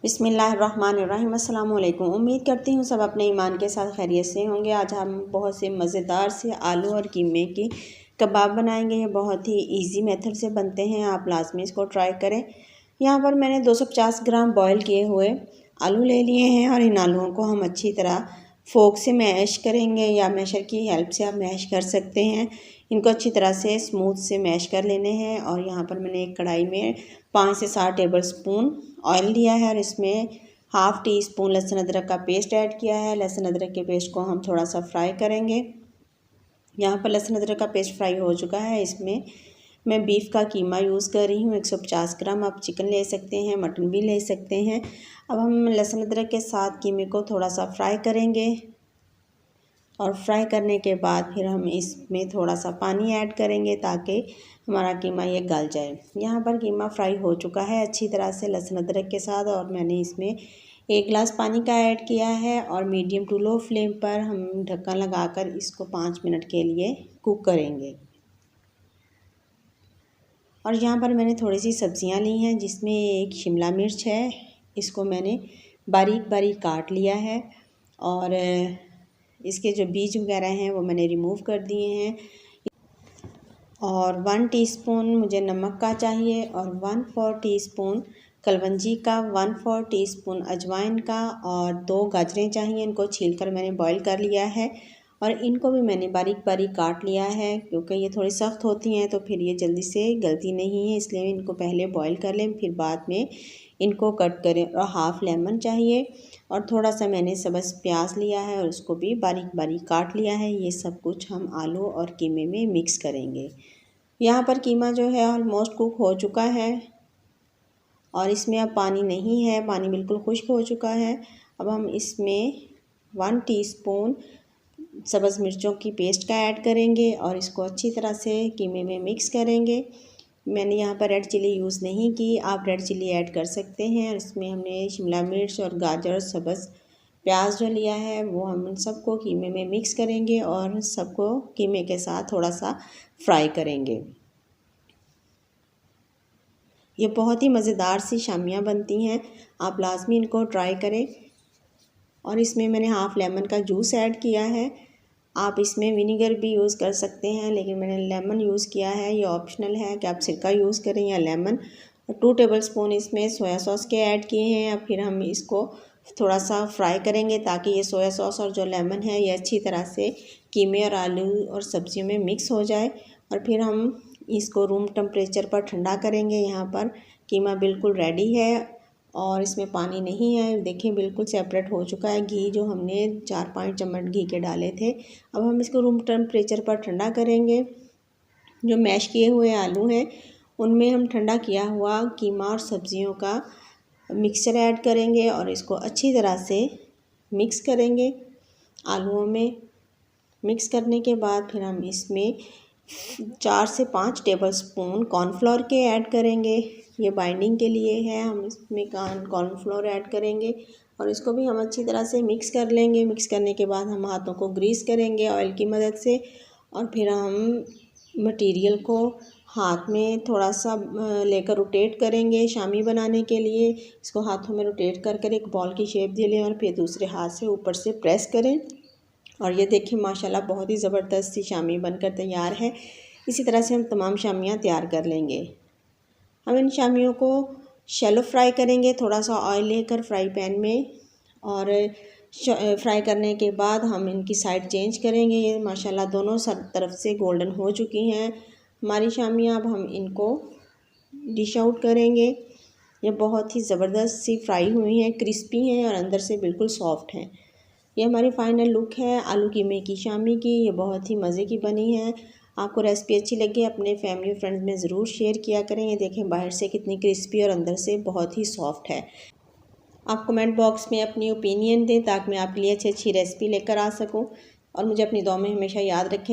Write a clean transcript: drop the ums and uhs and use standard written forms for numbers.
बिस्मिल्लाहिर्रहमानिर्रहीम। अस्सलाम वालेकुम। उम्मीद करती हूँ सब अपने ईमान के साथ खैरियत से होंगे। आज हम बहुत से मज़ेदार से आलू और कीमे की कबाब बनाएंगे। ये बहुत ही इजी मेथड से बनते हैं, आप लाजमी इसको ट्राई करें। यहाँ पर मैंने 250 ग्राम बॉयल किए हुए आलू ले लिए हैं और इन आलूओं को हम अच्छी तरह फोक से मैश करेंगे या मैशर की हेल्प से आप मैश कर सकते हैं। इनको अच्छी तरह से स्मूथ से मैश कर लेने हैं। और यहाँ पर मैंने एक कढ़ाई में 5 से 7 टेबल स्पून ऑयल लिया है और इसमें हाफ़ टी स्पून लहसुन अदरक का पेस्ट ऐड किया है। लहसुन अदरक के पेस्ट को हम थोड़ा सा फ्राई करेंगे। यहाँ पर लहसुन अदरक का पेस्ट फ्राई हो चुका है। इसमें मैं बीफ का कीमा यूज़ कर रही हूँ 150 ग्राम। आप चिकन ले सकते हैं, मटन भी ले सकते हैं। अब हम लहसुन अदरक के साथ कीमे को थोड़ा सा फ्राई करेंगे और फ्राई करने के बाद फिर हम इसमें थोड़ा सा पानी ऐड करेंगे ताकि हमारा कीमा ये गल जाए। यहाँ पर कीमा फ्राई हो चुका है अच्छी तरह से लहसुन अदरक के साथ और मैंने इसमें 1 गिलास पानी का ऐड किया है और मीडियम टू लो फ्लेम पर हम ढक्कन लगाकर इसको 5 मिनट के लिए कुक करेंगे। और यहाँ पर मैंने थोड़ी सी सब्जियाँ ली हैं, जिसमें एक शिमला मिर्च है, इसको मैंने बारीक बारीक काट लिया है और इसके जो बीज वगैरह हैं वो मैंने रिमूव कर दिए हैं। और 1 टीस्पून मुझे नमक का चाहिए और 1/4 टीस्पून कलवंजी का, 1/4 टीस्पून अजवाइन का और 2 गाजरें चाहिए। इनको छीलकर मैंने बॉईल कर लिया है और इनको भी मैंने बारीक बारीक काट लिया है, क्योंकि ये थोड़ी सख्त होती हैं तो फिर ये जल्दी से गलती नहीं है, इसलिए इनको पहले बॉईल कर लें फिर बाद में इनको कट करें। और हाफ़ लेमन चाहिए और थोड़ा सा मैंने सब्ज़ प्याज लिया है और उसको भी बारीक बारीक काट लिया है। ये सब कुछ हम आलू और कीमे में मिक्स करेंगे। यहाँ पर कीमा जो है ऑलमोस्ट कुक हो चुका है और इसमें अब पानी नहीं है, पानी बिल्कुल खुश्क हो चुका है। अब हम इसमें 1 टीस्पून सब्ज़ मिर्चों की पेस्ट का ऐड करेंगे और इसको अच्छी तरह से कीमे में मिक्स करेंगे। मैंने यहाँ पर रेड चिली यूज़ नहीं की, आप रेड चिली ऐड कर सकते हैं। और इसमें हमने शिमला मिर्च और गाजर और सब्ज़ प्याज जो लिया है वो हम इन सबको कीमे में मिक्स करेंगे और सबको कीमे के साथ थोड़ा सा फ्राई करेंगे। ये बहुत ही मज़ेदार सी शामियाँ बनती हैं, आप लाजमी इनको ट्राई करें। और इसमें मैंने हाफ़ लेमन का जूस ऐड किया है, आप इसमें विनीगर भी यूज़ कर सकते हैं, लेकिन मैंने लेमन यूज़ किया है। ये ऑप्शनल है कि आप सिरका यूज़ करें या लेमन। और 2 टेबल स्पून इसमें सोया सॉस के ऐड किए हैं। अब फिर हम इसको थोड़ा सा फ्राई करेंगे ताकि ये सोया सॉस और जो लेमन है ये अच्छी तरह से कीमे और आलू और सब्जियों में मिक्स हो जाए। और फिर हम इसको रूम टेम्परेचर पर ठंडा करेंगे। यहाँ पर कीमा बिल्कुल रेडी है और इसमें पानी नहीं है, देखिए बिल्कुल सेपरेट हो चुका है। घी जो हमने 4-5 चम्मच घी के डाले थे, अब हम इसको रूम टेम्परेचर पर ठंडा करेंगे। जो मैश किए हुए आलू हैं उनमें हम ठंडा किया हुआ कीमा और सब्जियों का मिक्सचर ऐड करेंगे और इसको अच्छी तरह से मिक्स करेंगे। आलूओं में मिक्स करने के बाद फिर हम इसमें 4 से 5 टेबल स्पून कॉर्नफ्लोर के ऐड करेंगे। ये बाइंडिंग के लिए है, हम इसमें कॉर्नफ्लोर ऐड करेंगे और इसको भी हम अच्छी तरह से मिक्स कर लेंगे। मिक्स करने के बाद हम हाथों को ग्रीस करेंगे ऑयल की मदद से और फिर हम मटेरियल को हाथ में थोड़ा सा लेकर रोटेट करेंगे शामी बनाने के लिए। इसको हाथों में रोटेट कर कर एक बॉल की शेप दे लें और फिर दूसरे हाथ से ऊपर से प्रेस करें और ये देखिए माशाल्लाह बहुत ही ज़बरदस्त सी शामी बनकर तैयार है। इसी तरह से हम तमाम शामियाँ तैयार कर लेंगे। हम इन शामियों को शैलो फ्राई करेंगे, थोड़ा सा ऑयल लेकर फ्राई पैन में, और फ्राई करने के बाद हम इनकी साइड चेंज करेंगे। ये माशाल्लाह दोनों तरफ से गोल्डन हो चुकी हैं हमारी शामियाँ। अब हम इनको डिश आउट करेंगे। ये बहुत ही ज़बरदस्त सी फ्राई हुई हैं, क्रिस्पी हैं और अंदर से बिल्कुल सॉफ्ट हैं। ये हमारी फ़ाइनल लुक है आलू कीमे की शामी की। ये बहुत ही मज़े की बनी है। आपको रेसिपी अच्छी लगी अपने फैमिली फ्रेंड्स में ज़रूर शेयर किया करें। ये देखें बाहर से कितनी क्रिस्पी और अंदर से बहुत ही सॉफ्ट है। आप कमेंट बॉक्स में अपनी ओपिनियन दें ताकि मैं आपके लिए अच्छी अच्छी रेसिपी लेकर आ सकूं और मुझे अपनी दुआ में हमेशा याद रखें।